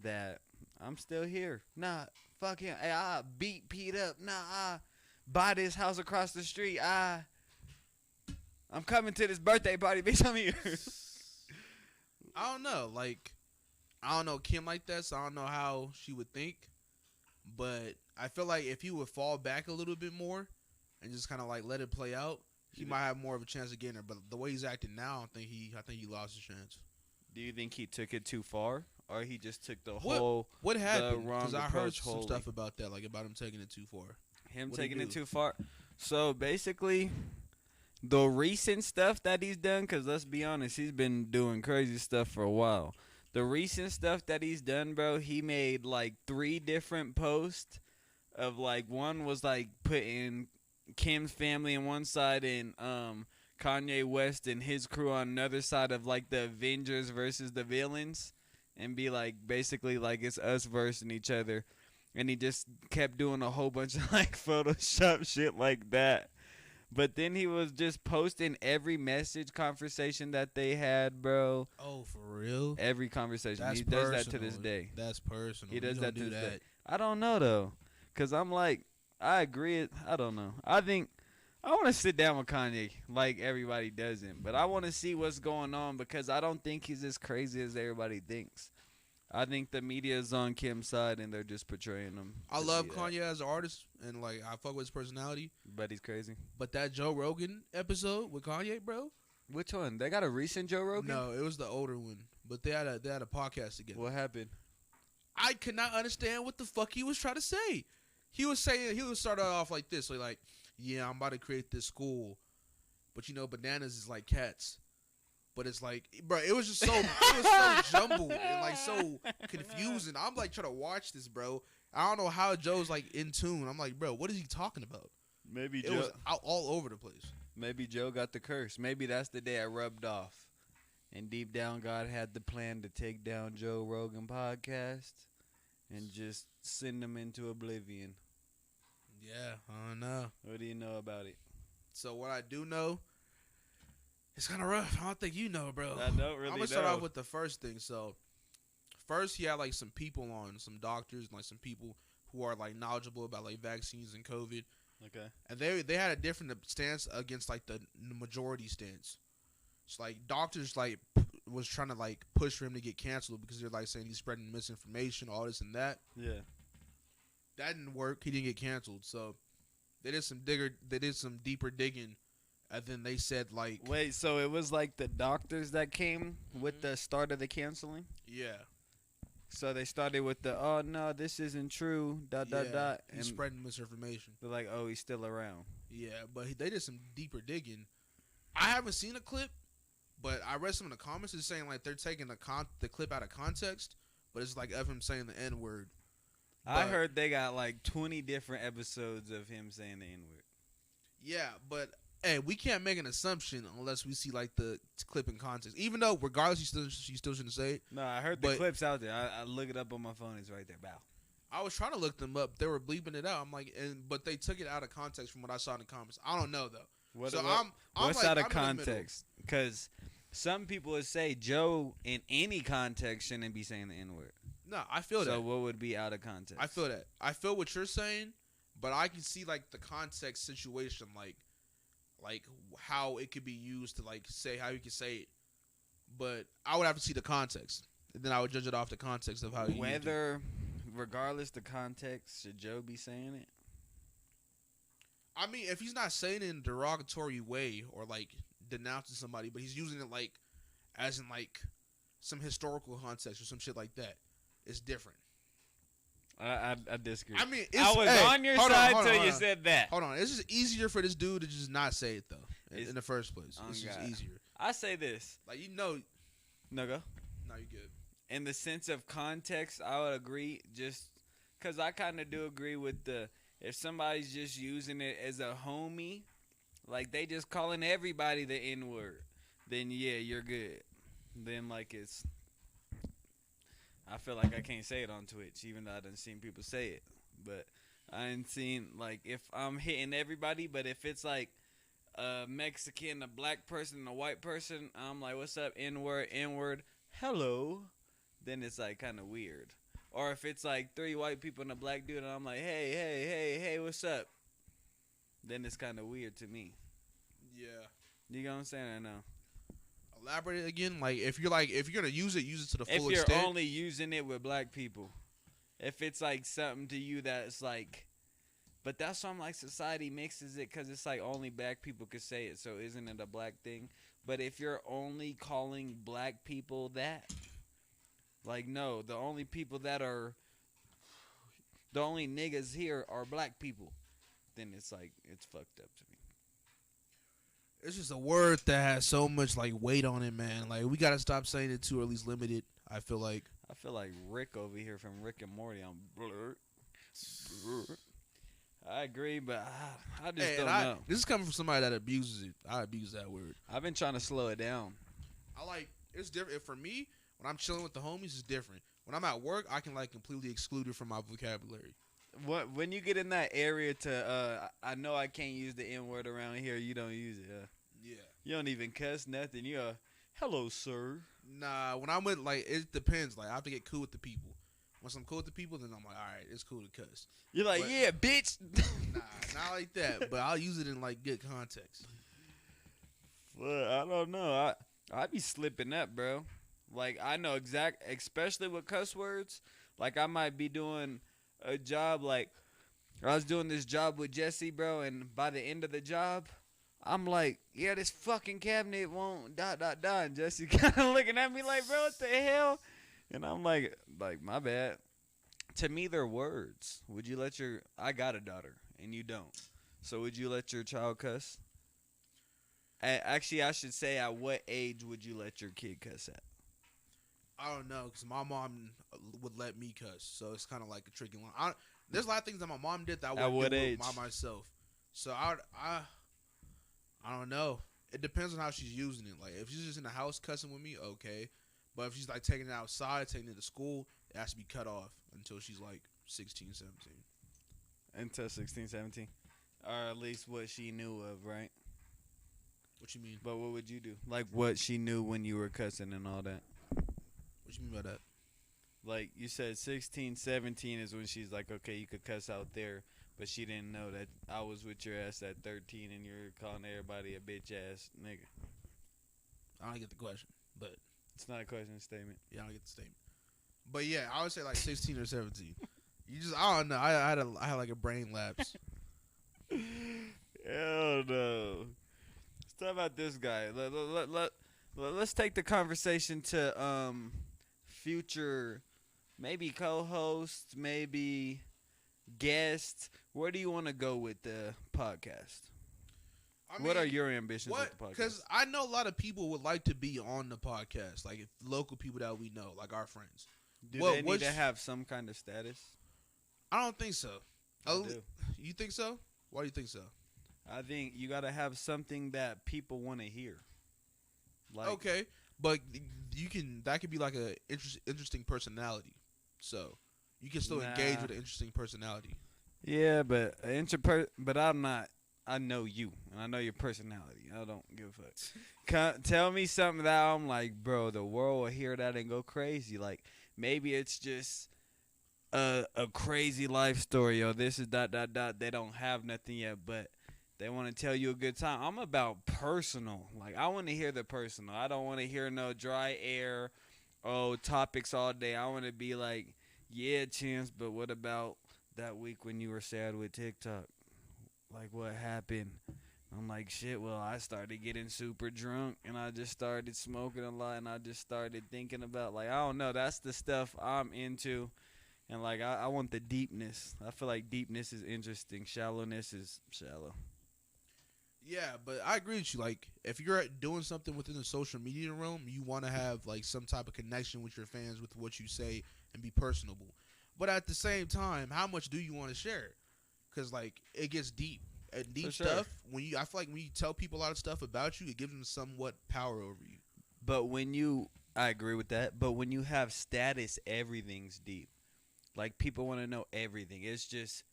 that I'm still here. Nah, fuck him. Hey, I beat Pete up. Nah, I buy this house across the street. I'm coming to this birthday party, bitch. I'm here. I don't know. Like, I don't know Kim like that, so I don't know how she would think. But I feel like if he would fall back a little bit more and just kind of like let it play out, he might have more of a chance of getting her. But the way he's acting now, I think he lost his chance. Do you think he took it too far, or he just took the whole what happened? Because I heard some stuff about that, like about him taking it too far. Him taking it too far. So basically, the recent stuff that he's done, because let's be honest, he's been doing crazy stuff for a while. The recent stuff that he's done, bro, he made like 3 different posts of like one was like putting Kim's family on one side and Kanye West and his crew on another side of like the Avengers versus the villains, and be like basically like it's us versus each other. And he just kept doing a whole bunch of like Photoshop shit like that. But then he was just posting every message conversation that they had, bro. Oh, for real? Every conversation. That's he personal. does that to this day. That's personal. He does that to this day. I don't know, though. Because I'm like, I agree. I don't know. I think I want to sit down with Kanye like everybody doesn't. But I want to see what's going on because I don't think he's as crazy as everybody thinks. I think the media is on Kim's side and they're just portraying him. I love Kanye as an artist and like I fuck with his personality. But he's crazy. But that Joe Rogan episode with Kanye, bro. Which one? They got a recent Joe Rogan? No, it was the older one. But they had a podcast together. What happened? I could not understand what the fuck he was trying to say. He was started off like this, like, yeah, I'm about to create this school, but you know, bananas is like cats. But it's like, bro, it was just so jumbled and like so confusing. I'm like trying to watch this, bro. I don't know how Joe's like in tune. I'm like, bro, what is he talking about? Maybe it was all over the place. Maybe Joe got the curse. Maybe that's the day I rubbed off. And deep down, God had the plan to take down Joe Rogan podcast and just send him into oblivion. Yeah, I don't know. What do you know about it? So what I do know, it's kind of rough. I don't think you know, bro. I don't really know. I'm going to start off with the first thing. So first, he had like some people on, some doctors, and like some people who are like knowledgeable about like vaccines and COVID. Okay. And they had a different stance against like the majority stance. So like doctors like was trying to like push for him to get canceled because they're like saying he's spreading misinformation, all this and that. Yeah. That didn't work. He didn't get canceled. So they did some deeper digging, and then they said like, Wait, so it was like the doctors that came with the start of the canceling? yeah, So they started with the, oh no, this isn't true, dot, yeah, dot, dot. he's And spreading misinformation. they're like, oh, he's still around. Yeah, but they did some deeper digging. I haven't seen a clip, but I read some of the comments is saying like they're taking the clip out of context, but it's like of him saying the N word. I heard they got like 20 different episodes of him saying the N word. Yeah, but hey, we can't make an assumption unless we see like the clip in context. Even though, regardless, you still shouldn't say it. No, I heard the clips out there. I look it up on my phone. It's right there. Bow. I was trying to look them up. They were bleeping it out. I'm like, but they took it out of context from what I saw in the comments. I don't know though. What's like, out of context? Because some people would say Joe in any context shouldn't be saying the N word. No, I feel that. So what would be out of context? I feel that. I feel what you're saying, but I can see like the context situation, like how it could be used to like say how you can say it. But I would have to see the context, and then I would judge it off the context of how you used it. Regardless the context, should Joe be saying it? I mean, if he's not saying it in a derogatory way or like denouncing somebody, but he's using it like as in like some historical context or some shit like that, it's different. I disagree. I mean, I was on your side until you said that. Hold on, it's just easier for this dude to just not say it though. In the first place, it's just easier. I say this, like no go. No, you good. In the sense of context, I would agree. Just because I kind of do agree with if somebody's just using it as a homie, like they just calling everybody the N word, then yeah, you're good. Then like I feel like I can't say it on Twitch, even though I done seen people say it. But I ain't seen, like, if I'm hitting everybody, but if it's like a Mexican, a black person, a white person, I'm like, what's up, N-word, N-word, hello, then it's like kind of weird. Or if it's like 3 white people and a black dude, and I'm like, hey, what's up? Then it's kind of weird to me. Yeah. You know what I'm saying? I know. Elaborate it again. Like if you're gonna use it to the full extent. If you're only using it with black people, if it's like something to you that's like, but that's why I'm like society mixes it because it's like only black people could say it. So isn't it a black thing? But if you're only calling black people that, like no, the only niggas here are black people, then it's like it's fucked up to me. It's just a word that has so much like weight on it, man. Like we gotta stop saying it too, or at least limit it. I feel like Rick over here from Rick and Morty. I'm blur. I agree, but I just don't know. This is coming from somebody that abuses it. I abuse that word. I've been trying to slow it down. It's different. For me, when I'm chilling with the homies, it's different. When I'm at work, I can like completely exclude it from my vocabulary. When you get in that area I know I can't use the N word around here, you don't use it. Yeah. You don't even cuss nothing. You're hello, sir. Nah, when I'm with like it depends. Like I have to get cool with the people. Once I'm cool with the people, then I'm like, all right, it's cool to cuss. You're like, yeah, bitch. Nah, not like that. But I'll use it in like good context. Well, I don't know. I be slipping up, bro. Like I know especially with cuss words. Like I might be doing a job, like I was doing this job with Jesse, bro, and by the end of the job, I'm like, yeah, this fucking cabinet won't ... And Jesse kind of looking at me like, bro, what the hell? And I'm like, my bad. To me, they're words. Would you let I got a daughter, and you don't. So would you let your child cuss? Actually, I should say, at what age would you let your kid cuss at? I don't know, because my mom would let me cuss, so it's kind of like a tricky one. There's a lot of things that my mom did that I wouldn't do by myself. So I don't know. It depends on how she's using it. Like if she's just in the house cussing with me, okay. But if she's like taking it outside, taking it to school, it has to be cut off until she's like 16, 17. Until 16, 17? Or at least what she knew of, right? What you mean? But what would you do? Like what she knew when you were cussing and all that. What you mean by that? Like you said 16, 17 is when she's like, okay, you could cuss out there, but she didn't know that I was with your ass at 13 and you're calling everybody a bitch ass nigga. I don't get the question, but It's not a question, it's a statement. yeah, I don't get the statement. But yeah, I would say like 16 or 17. You just I don't know. I had like a brain lapse. Hell no. Let's talk about this guy. Let's take the conversation to future, maybe co-host, maybe guest. Where do you want to go with the podcast? What are your ambitions with the podcast? Because I know a lot of people would like to be on the podcast, like local people that we know, like our friends. Do they need to have some kind of status? I don't think so. I do. You think so? Why do you think so? I think you got to have something that people want to hear. Like, okay, but that could be like a interesting personality. So you can still engage with an interesting personality. Yeah, but but I'm not. I know you, and I know your personality. I don't give a fuck. Tell me something that I'm like, bro, the world will hear that and go crazy. Like, maybe it's just a crazy life story, or this is ... They don't have nothing yet, but they want to tell you a good time. I'm about personal. Like, I want to hear the personal. I don't want to hear no dry air, topics all day. I want to be like, yeah, Chance, but what about that week when you were sad with TikTok? Like, what happened? I'm like, shit, well, I started getting super drunk, and I just started smoking a lot, and I just started thinking about, like, I don't know, that's the stuff I'm into, and, like, I want the deepness. I feel like deepness is interesting. Shallowness is shallow. Yeah, but I agree with you. Like, if you're doing something within the social media realm, you want to have, like, some type of connection with your fans with what you say and be personable. But at the same time, how much do you want to share? Because, like, it gets deep. And deep stuff, I feel like when you tell people a lot of stuff about you, it gives them somewhat power over you. But I agree with that, but when you have status, everything's deep. Like, people want to know everything. It's just,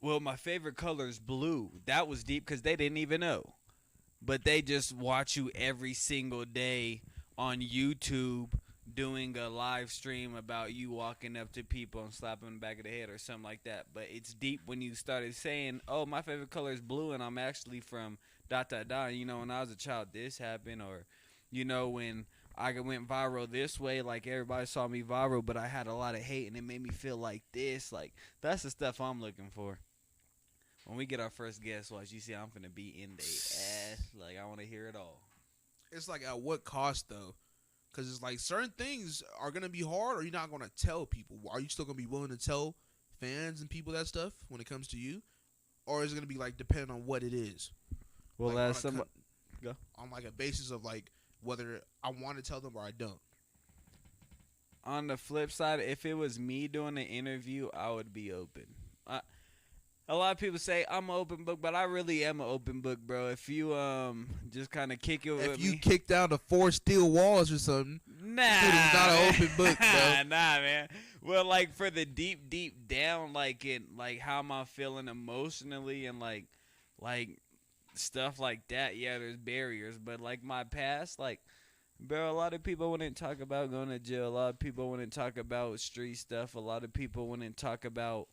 well, my favorite color is blue. That was deep because they didn't even know. But they just watch you every single day on YouTube doing a live stream about you walking up to people and slapping them in the back of the head or something like that. But it's deep when you started saying, oh, my favorite color is blue and I'm actually from ... You know, when I was a child, this happened. Or, you know, when I went viral this way, like, everybody saw me viral, but I had a lot of hate and it made me feel like this. Like, that's the stuff I'm looking for. When we get our first guest, watch, you see I'm finna be in the ass. Like, I want to hear it all. It's like, at what cost, though? Because it's like certain things are going to be hard, or you're not going to tell people. Are you still going to be willing to tell fans and people that stuff when it comes to you? Or is it going to be, like, depending on what it is? Well, like, go. On, like, a basis of, like, whether I want to tell them or I don't. On the flip side, if it was me doing the interview, I would be open. A lot of people say I'm an open book, but I really am an open book, bro. If you just kind of kick it with me. If you kick down the 4 steel walls or something, nah, it's not an open book, bro. Nah, man. Well, like, for the deep down, like, how am I feeling emotionally and like stuff like that, yeah, there's barriers. But, like, my past, like, bro, a lot of people wouldn't talk about going to jail. A lot of people wouldn't talk about street stuff. A lot of people wouldn't talk about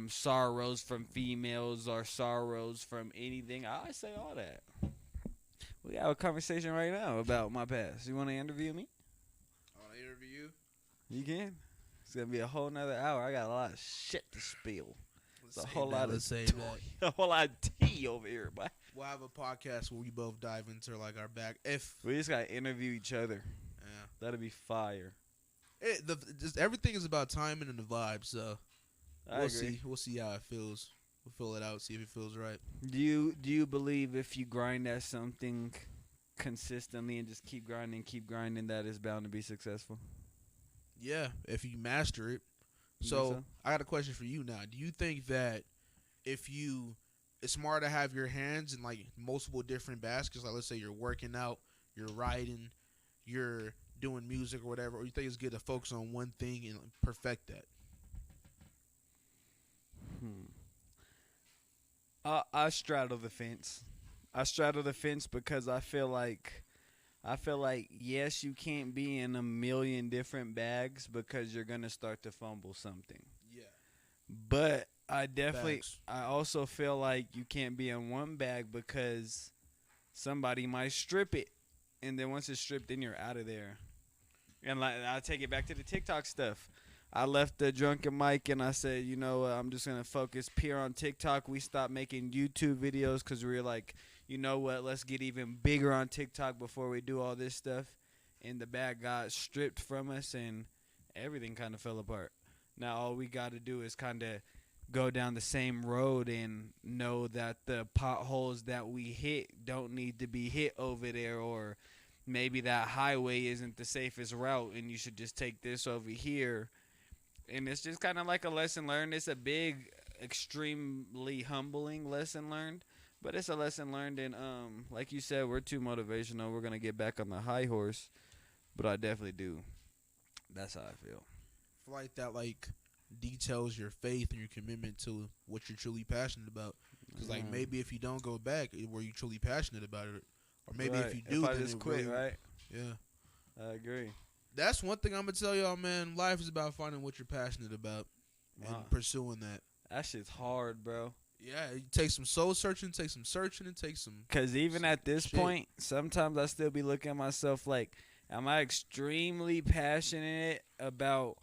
sorrows from females or sorrows from anything. I say all that. We have a conversation right now about my past. You want to interview me? I want to interview you. You can. It's gonna be a whole nother hour. I got a lot of shit to spill. It's a whole lot of a whole lot of tea over here, boy. We'll have a podcast where we both dive into, like, our back. If we just gotta interview each other, yeah, that'll be fire. Just everything is about timing and the vibe. So we'll see. We'll see how it feels. We'll fill it out, see if it feels right. Do you believe if you grind at something consistently and just keep grinding, that is bound to be successful? Yeah, if you master it. So I got a question for you now. Do you think that it's smart to have your hands in, like, multiple different baskets? Like, let's say you're working out, you're writing, you're doing music or whatever, or you think it's good to focus on one thing and perfect that? I straddle the fence. Because I feel like yes, you can't be in a million different bags because you're gonna start to fumble something. Yeah. But I also feel like you can't be in one bag because somebody might strip it and then once it's stripped, then you're out of there. And like I'll take it back to the TikTok stuff. I left the Drunken Mic and I said, you know what, I'm just gonna focus pure on TikTok. We stopped making YouTube videos because we were like, you know what, let's get even bigger on TikTok before we do all this stuff. And the bag got stripped from us and everything kind of fell apart. Now all we got to do is kind of go down the same road and know that the potholes that we hit don't need to be hit over there, or maybe that highway isn't the safest route and you should just take this over here. And it's just kind of like a lesson learned. It's a big, extremely humbling lesson learned, but it's a lesson learned. And like you said, we're too motivational. We're gonna get back on the high horse, but I definitely do. That's how I feel. I feel like that details your faith and your commitment to what you're truly passionate about. Because like maybe if you don't go back, were you truly passionate about it? Or maybe if you do, if I then just quit, right? Yeah, I agree. That's one thing I'm gonna tell y'all, man. Life is about finding what you're passionate about and pursuing that. That shit's hard, bro. Yeah, it takes some soul searching, takes some searching, and takes some. Cause even at this point, sometimes I still be looking at myself like, am I extremely passionate about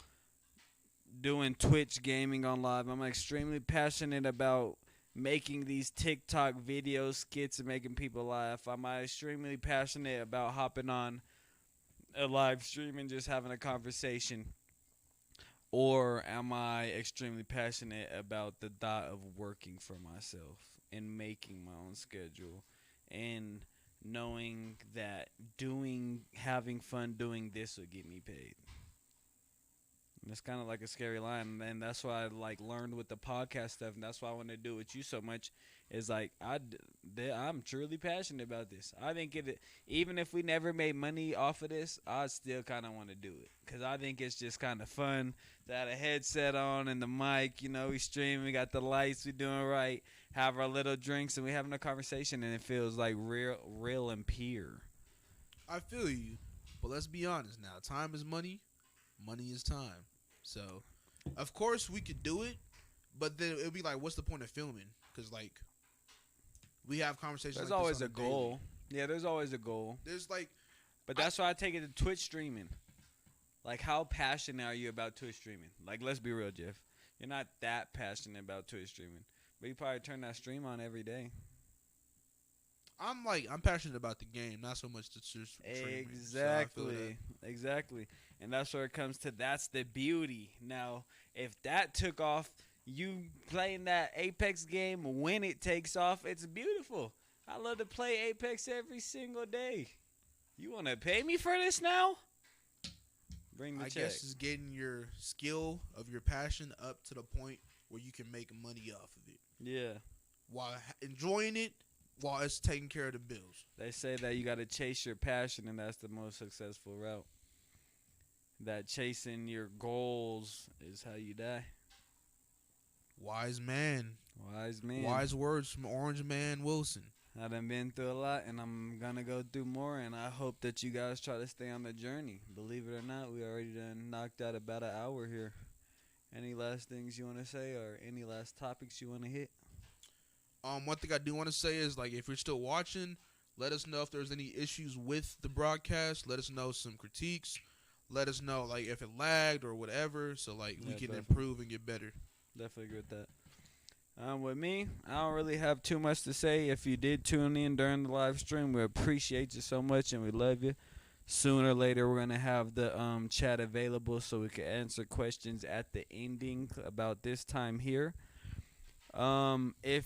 doing Twitch gaming on live? I'm extremely passionate about making these TikTok video skits and making people laugh. Am I extremely passionate about hopping on a live stream and just having a conversation? Or am I extremely passionate about the thought of working for myself and making my own schedule and knowing that having fun doing this will get me paid? And it's kind of like a scary line, and that's why I learned with the podcast stuff, and that's why I want to do it with you so much. Is I'm truly passionate about this. I think even if we never made money off of this, I still kind of want to do it because I think it's just kind of fun to have a headset on and the mic. You know, we stream, we got the lights, we doing right, have our little drinks, and we having a conversation, and it feels like real and pure. I feel you, but let's be honest now. Time is money. Money is time. So, of course, we could do it, but then it would be like, what's the point of filming? Because, we have conversations There's like always this a goal. Yeah, there's always a goal. But that's why I take it to Twitch streaming. Like, how passionate are you about Twitch streaming? Like, let's be real, Jeff. You're not that passionate about Twitch streaming. But you probably turn that stream on every day. I'm passionate about the game, not so much the streaming. Exactly. So exactly. And that's where it comes to, that's the beauty. Now, if that took off, you playing that Apex game, when it takes off, it's beautiful. I love to play Apex every single day. You want to pay me for this now? Bring the check. I guess it's getting your skill of your passion up to the point where you can make money off of it. Yeah. While enjoying it, while it's taking care of the bills. They say that you got to chase your passion, and that's the most successful route. That chasing your goals is how you die. Wise man. Wise man. Wise words from Orange Man Wilson. I done been through a lot, and I'm going to go through more, and I hope that you guys try to stay on the journey. Believe it or not, we already done knocked out about an hour here. Any last things you want to say or any last topics you want to hit? One thing I do want to say is, if you're still watching, let us know if there's any issues with the broadcast. Let us know some critiques. Let us know, if it lagged or whatever, so, we can improve and get better. Definitely agree with that. With me, I don't really have too much to say. If you did tune in during the live stream, we appreciate you so much and we love you. Sooner or later, we're going to have the chat available so we can answer questions at the ending about this time here. If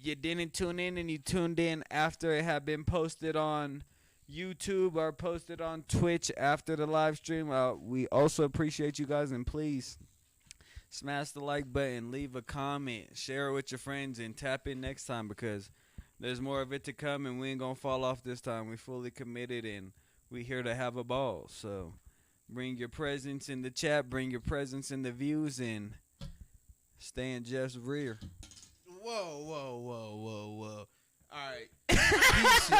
you didn't tune in and you tuned in after it had been posted on YouTube or posted on Twitch after the live stream, we also appreciate you guys, and please smash the like button, leave a comment, share it with your friends, and tap in next time because there's more of it to come and we ain't gonna fall off this time. We fully committed and we here to have a ball. So bring your presence in the chat, bring your presence in the views, and stay in Jeff's rear. Whoa. All right. Peace, y'all.